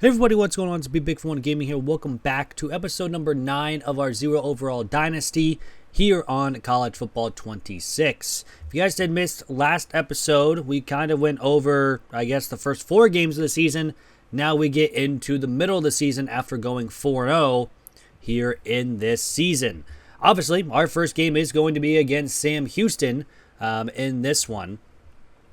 Hey everybody, what's going on? It's Big for One Gaming here. Welcome back to episode number 9 of our Zero Overall Dynasty here on College Football 26. If you guys did miss last episode, we kind of went over, I guess, the first 4 games of the season. Now we get into the middle of the season after going 4-0 here in this season. Obviously, our first game is going to be against Sam Houston in this one.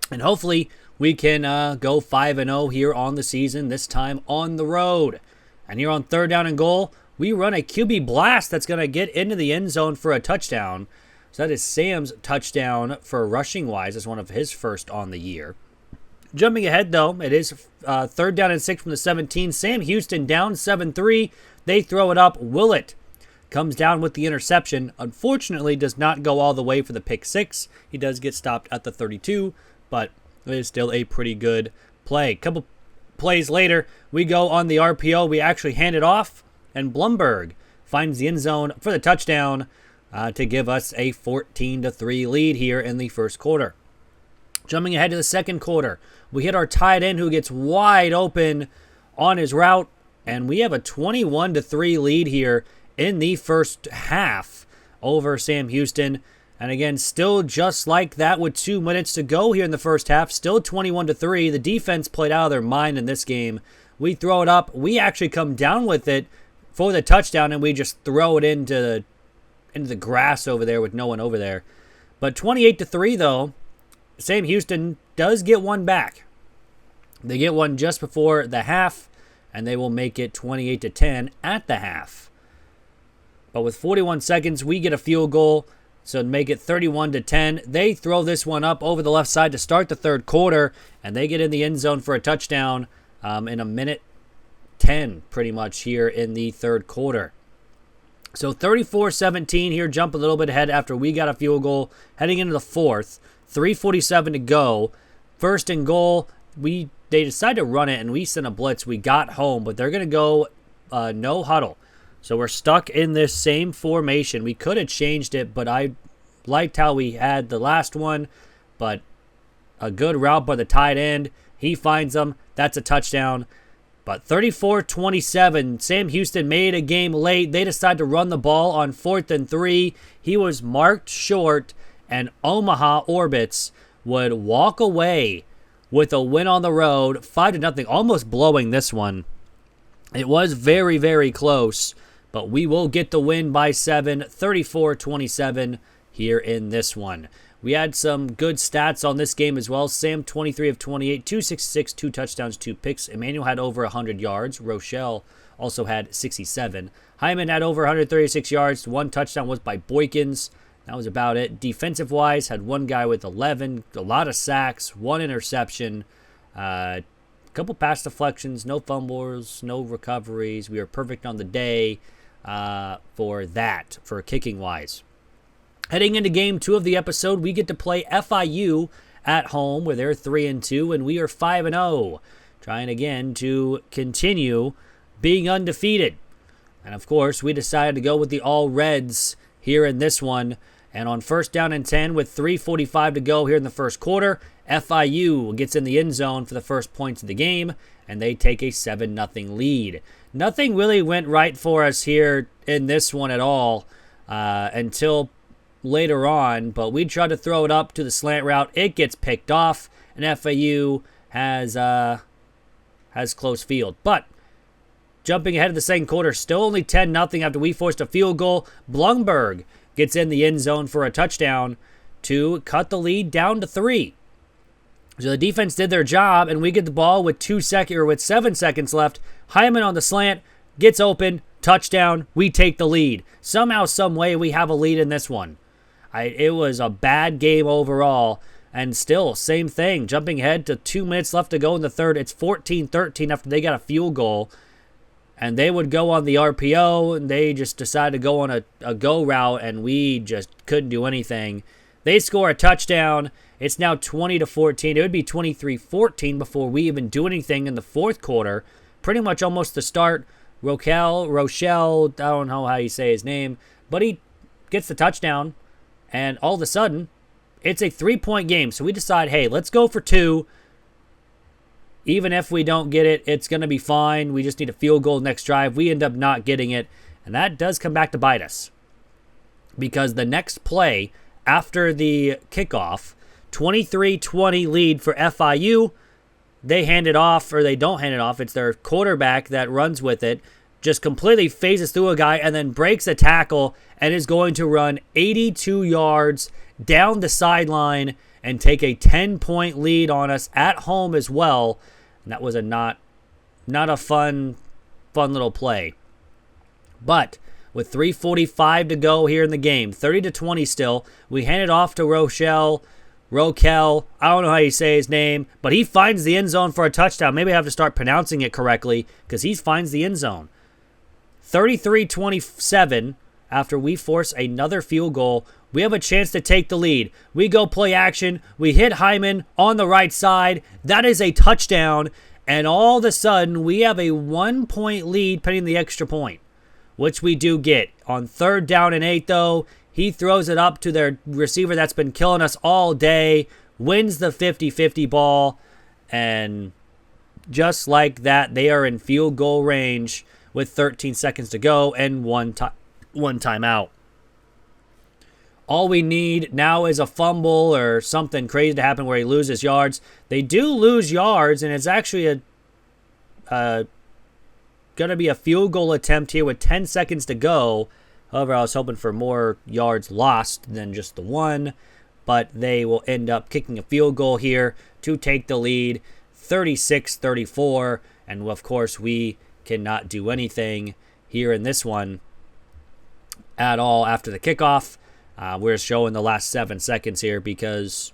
And hopefully we can go 5-0 here on the season, this time on the road. And here on third down and goal, we run a QB blast that's going to get into the end zone for a touchdown. So that is Sam's touchdown for rushing-wise. It's one of his first on the year. Jumping ahead, though, it is third down and 6 from the 17. Sam Houston down 7-3. They throw it up. Willett comes down with the interception. Unfortunately, does not go all the way for the pick 6. He does get stopped at the 32, but it is still a pretty good play. A couple plays later, we go on the RPO. We actually hand it off, and Blumberg finds the end zone for the touchdown to give us a 14-3 lead here in the first quarter. Jumping ahead to the second quarter, we hit our tight end who gets wide open on his route, and we have a 21-3 lead here in the first half over Sam Houston. And again, still just like that with 2 minutes to go here in the first half. Still 21-3. The defense played out of their mind in this game. We throw it up. We actually come down with it for the touchdown, and we just throw it into the grass over there with no one over there. But 28-3, though, Sam Houston does get one back. They get one just before the half, and they will make it 28-10 at the half. But with 41 seconds, we get a field goal. So make it 31-10. They throw this one up over the left side to start the third quarter, and they get in the end zone for a touchdown in a minute 10 pretty much here in the third quarter. So 34-17 here, jump a little bit ahead after we got a field goal heading into the fourth. 3:47 to go. First and goal, they decide to run it, and we sent a blitz. We got home, but they're going to go no huddle. So we're stuck in this same formation. We could have changed it, but I liked how we had the last one. But a good route by the tight end. He finds them. That's a touchdown. But 34-27, Sam Houston made a game late. They decide to run the ball on 4th and 3. He was marked short, and Omaha Orbits would walk away with a win on the road, 5-0, almost blowing this one. It was very, very close. But we will get the win by 7, 34-27 here in this one. We had some good stats on this game as well. Sam, 23 of 28, 266, 2 touchdowns, 2 picks. Emmanuel had over 100 yards. Rochelle also had 67. Hyman had over 136 yards. 1 touchdown was by Boykins. That was about it. Defensive-wise, had 1 guy with 11, a lot of sacks, 1 interception, couple pass deflections, no fumbles, no recoveries. We were perfect on the day for kicking wise. Heading into game 2 of the episode, we get to play FIU at home where they're 3-2 and we are 5-0. Trying again to continue being undefeated. And of course, we decided to go with the all Reds here in this one. And on first down and 10 with 3:45 to go here in the first quarter, FIU gets in the end zone for the first points of the game, and they take a 7-0 lead. Nothing really went right for us here in this one at all until later on, but we tried to throw it up to the slant route. It gets picked off, and FIU has close field. But jumping ahead of the second quarter, still only 10-0 after we forced a field goal. Blumberg gets in the end zone for a touchdown to cut the lead down to 3. So the defense did their job, and we get the ball with 7 seconds left. Hyman on the slant, gets open, touchdown, we take the lead. Somehow, some way, we have a lead in this one. It was a bad game overall, and still, same thing. Jumping ahead to 2 minutes left to go in the third, it's 14-13 after they got a field goal. And they would go on the RPO, and they just decided to go on a go route, and we just couldn't do anything. They score a touchdown. It's now 20-14. It would be 23-14 before we even do anything in the fourth quarter. Pretty much almost the start. Rochelle, I don't know how you say his name, but he gets the touchdown, and all of a sudden, it's a 3-point game. So we decide, hey, let's go for 2. even if we don't get it, it's going to be fine. We just need a field goal next drive. We end up not getting it, and that does come back to bite us. Because the next play after the kickoff, 23-20 lead for FIU, they hand it off, or they don't hand it off. It's their quarterback that runs with it, just completely phases through a guy and then breaks a tackle and is going to run 82 yards down the sideline and take a 10-point lead on us at home as well. And that was not a fun little play. But with 3:45 to go here in the game, 30-20 still, we hand it off to Rokel, I don't know how you say his name, but he finds the end zone for a touchdown. Maybe I have to start pronouncing it correctly because he finds the end zone. 33-27, after we force another field goal, we have a chance to take the lead. We go play action. We hit Hyman on the right side. That is a touchdown. And all of a sudden, we have a 1-point lead pending the extra point, which we do get. On 3rd down and 8, though, he throws it up to their receiver that's been killing us all day, wins the 50-50 ball, and just like that, they are in field goal range with 13 seconds to go and one timeout. All we need now is a fumble or something crazy to happen where he loses yards. They do lose yards, and it's actually going to be a field goal attempt here with 10 seconds to go. However, I was hoping for more yards lost than just the one, but they will end up kicking a field goal here to take the lead, 36-34, and of course we cannot do anything here in this one at all after the kickoff. We're showing the last 7 seconds here because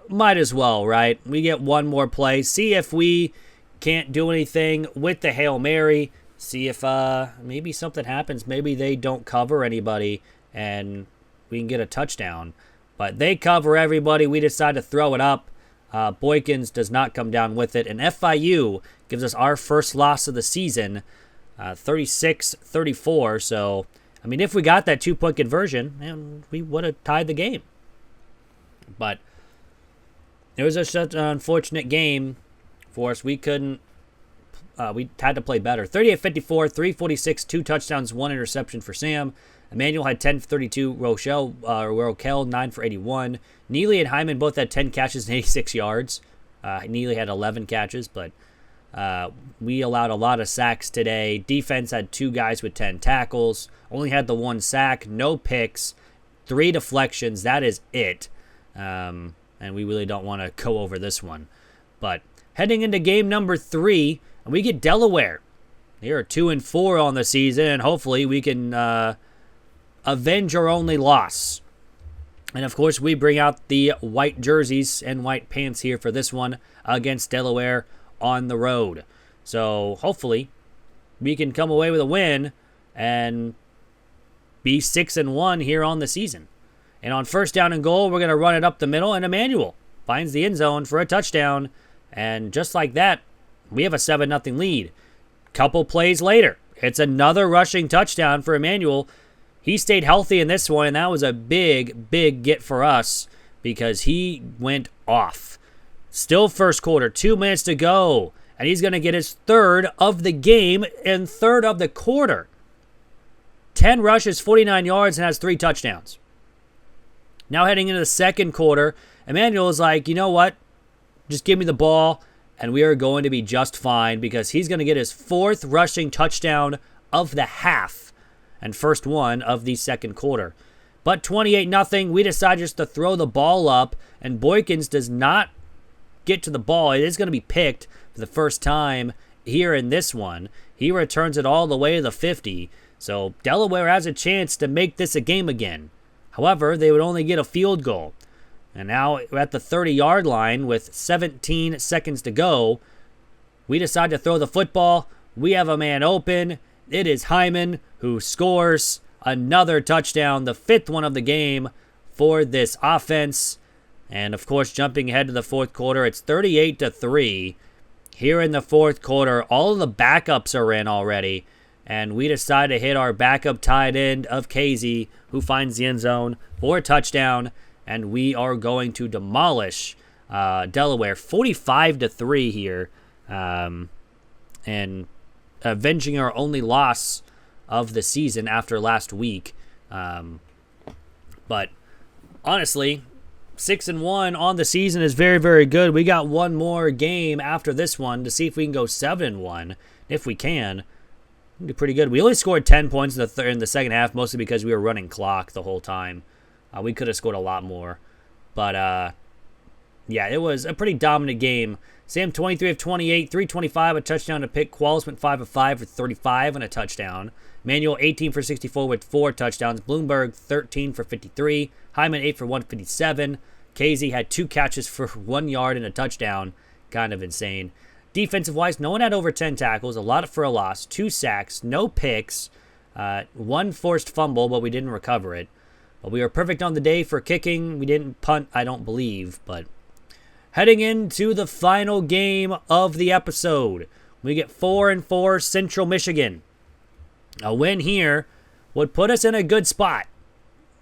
might as well, right? We get one more play, see if we can't do anything with the Hail Mary. See if maybe something happens. Maybe they don't cover anybody and we can get a touchdown. But they cover everybody. We decide to throw it up. Boykins does not come down with it. And FIU gives us our first loss of the season, 36-34. So, I mean, if we got that 2-point conversion, man, we would have tied the game. But it was such an unfortunate game for us. We couldn't. We had to play better. 38-54, 346, 2 touchdowns, 1 interception for Sam. Emmanuel had 10 for 32. Rokel, 9 for 81. Neely and Hyman both had 10 catches and 86 yards. Neely had 11 catches, but we allowed a lot of sacks today. Defense had 2 guys with 10 tackles. Only had the 1 sack, no picks, 3 deflections. That is it. And we really don't want to go over this one. But heading into game number 3, we get Delaware. They are 2-4 on the season, and hopefully we can avenge our only loss. And of course, we bring out the white jerseys and white pants here for this one against Delaware on the road. So hopefully we can come away with a win and be 6-1 here on the season. And on 1st down and goal, we're going to run it up the middle, and Emmanuel finds the end zone for a touchdown. And just like that, we have a 7-0 lead. Couple plays later, it's another rushing touchdown for Emmanuel. He stayed healthy in this one, and that was a big, big get for us because he went off. Still first quarter, 2 minutes to go, and he's going to get his 3rd of the game and 3rd of the quarter. 10 rushes, 49 yards, and has 3 touchdowns. Now heading into the 2nd quarter, Emmanuel is like, you know what? Just give me the ball, and we are going to be just fine because he's going to get his 4th rushing touchdown of the half and first one of the 2nd quarter. But 28-0, we decide just to throw the ball up, and Boykins does not get to the ball. It is going to be picked for the first time here in this one. He returns it all the way to the 50. So Delaware has a chance to make this a game again. However, they would only get a field goal. And now we're at the 30-yard line with 17 seconds to go. We decide to throw the football. We have a man open. It is Hyman who scores another touchdown, the 5th one of the game for this offense. And, of course, jumping ahead to the 4th quarter, it's 38-3. Here in the 4th quarter, all of the backups are in already. And we decide to hit our backup tight end of Casey, who finds the end zone for a touchdown. And we are going to demolish Delaware 45-3 here. and avenging our only loss of the season after last week. But honestly, 6-1 on the season is very, very good. We got one more game after this one to see if we can go 7-1. If we can, it'd be pretty good. We only scored 10 points in the second half, mostly because we were running clock the whole time. We could have scored a lot more. But, yeah, it was a pretty dominant game. Sam 23 of 28, 325, a touchdown to pick. Qualls went 5 of 5 for 35 and a touchdown. Manuel 18 for 64 with 4 touchdowns. Bloomberg 13 for 53. Hyman 8 for 157. Casey had 2 catches for 1 yard and a touchdown. Kind of insane. Defensive-wise, no one had over 10 tackles. A lot for a loss. 2 sacks. No picks. 1 forced fumble, but we didn't recover it. But we were perfect on the day for kicking. We didn't punt, I don't believe. But heading into the final game of the episode, we get 4-4 Central Michigan. A win here would put us in a good spot,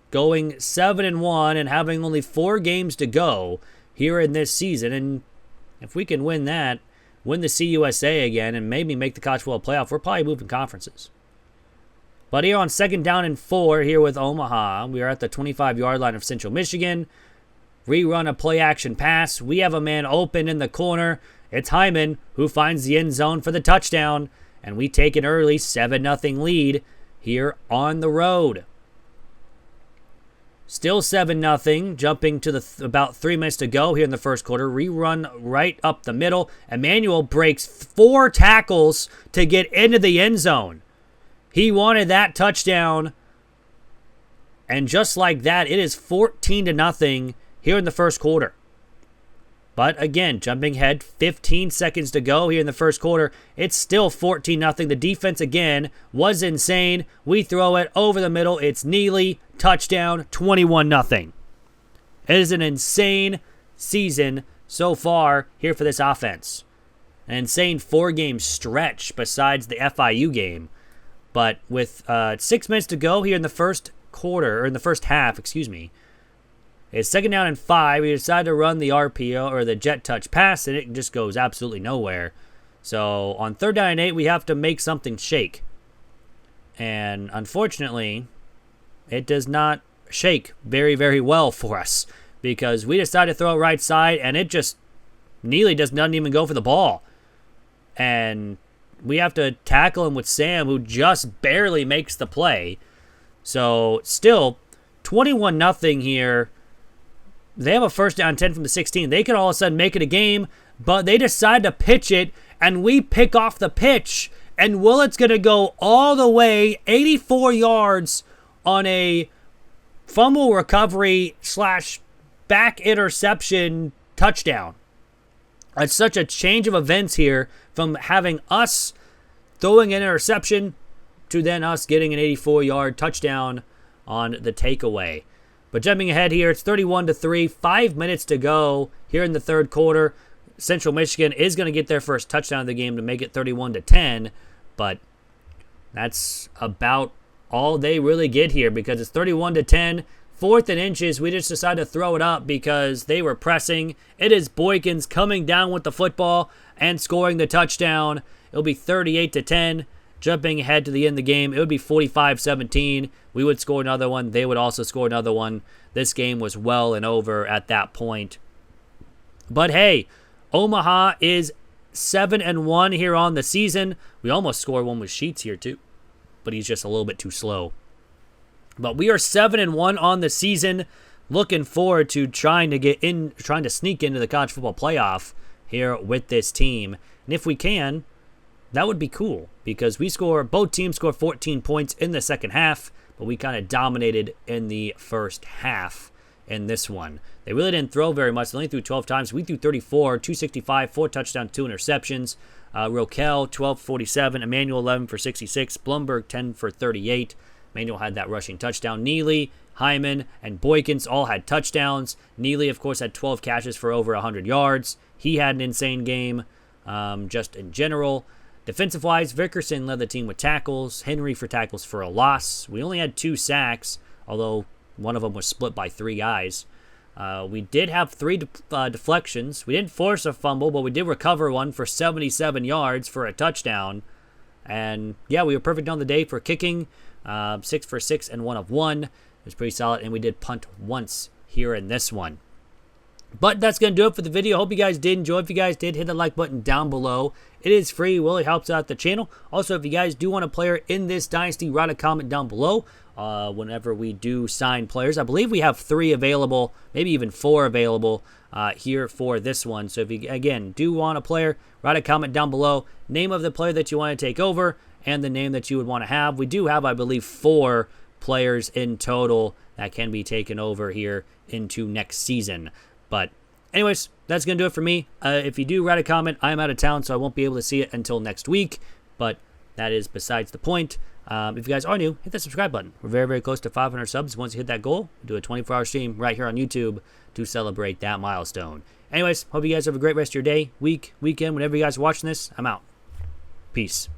going 7-1 and having only 4 games to go here in this season. And if we can win that, win the CUSA again, and maybe make the College Football Playoff, we're probably moving conferences. But here on 2nd down and 4 here with Omaha, we are at the 25-yard line of Central Michigan. Rerun a play-action pass. We have a man open in the corner. It's Hyman who finds the end zone for the touchdown. And we take an early 7-0 lead here on the road. Still 7-0, jumping to about 3 minutes to go here in the first quarter. Rerun right up the middle. Emmanuel breaks 4 tackles to get into the end zone. He wanted that touchdown. And just like that, it is 14-0 here in the first quarter. But again, jumping ahead, 15 seconds to go here in the first quarter. It's still 14-0. The defense, again, was insane. We throw it over the middle. It's Neely. Touchdown, 21-0. It is an insane season so far here for this offense. An insane 4-game stretch besides the FIU game. But with 6 minutes to go here in the first quarter, or in the first half, excuse me, it's 2nd down and 5. We decide to run the RPO or the jet touch pass, and it just goes absolutely nowhere. So on 3rd down and 8, we have to make something shake. And unfortunately, it does not shake very, very well for us because we decide to throw it right side, and it just Neely doesn't even go for the ball. And we have to tackle him with Sam, who just barely makes the play. So still 21-0 here. They have a 1st down 10 from the 16. They can all of a sudden make it a game, but they decide to pitch it, and we pick off the pitch, and Willett's going to go all the way 84 yards on a fumble recovery / back interception touchdown. It's such a change of events here from having us throwing an interception to then us getting an 84-yard touchdown on the takeaway. But jumping ahead here, it's 31-3, 5 minutes to go here in the third quarter. Central Michigan is going to get their first touchdown of the game to make it 31-10, but that's about all they really get here because it's 31-10, 4th and inches. We just decided to throw it up because they were pressing. It is Boykins coming down with the football and scoring the touchdown. It'll be 38-10. Jumping ahead to the end of the game, it would be 45-17. We would score another one. They would also score another one. This game was well and over at that point. But hey, Omaha is 7-1 here on the season. We almost scored one with Sheets here too, but he's just a little bit too slow. But we are 7-1 on the season. Looking forward to trying to sneak into the college football playoff here with this team. And if we can, that would be cool because both teams score 14 points in the second half, but we kind of dominated in the first half in this one. They really didn't throw very much. They only threw 12 times. We threw 34, 265, 4 touchdowns, 2 interceptions. Roquel, 12-47. Emmanuel, 11 for 66. Blumberg, 10 for 38. Emmanuel had that rushing touchdown. Neely, Hyman, and Boykins all had touchdowns. Neely, of course, had 12 catches for over 100 yards. He had an insane game just in general. Defensive-wise, Vickerson led the team with tackles. Henry for tackles for a loss. We only had 2 sacks, although one of them was split by 3 guys. We did have 3 deflections. We didn't force a fumble, but we did recover one for 77 yards for a touchdown. And yeah, we were perfect on the day for kicking. 6 for 6 and 1 of 1. It was pretty solid, and we did punt once here in this one. But that's going to do it for the video. Hope you guys did enjoy. If you guys did, hit the like button down below. It is free. It really helps out the channel. Also, if you guys do want a player in this dynasty, write a comment down below. Whenever we do sign players, I believe we have 3 available, maybe even 4 available here for this one. So if you, again, do want a player, write a comment down below. Name of the player that you want to take over and the name that you would want to have. We do have, I believe, 4 players in total that can be taken over here into next season. But anyways, that's going to do it for me. If you do write a comment, I'm out of town, so I won't be able to see it until next week. But that is besides the point. If you guys are new, hit that subscribe button. We're very, very close to 500 subs. Once you hit that goal, we do a 24-hour stream right here on YouTube to celebrate that milestone. Anyways, hope you guys have a great rest of your day, week, weekend, whenever you guys are watching this. I'm out. Peace.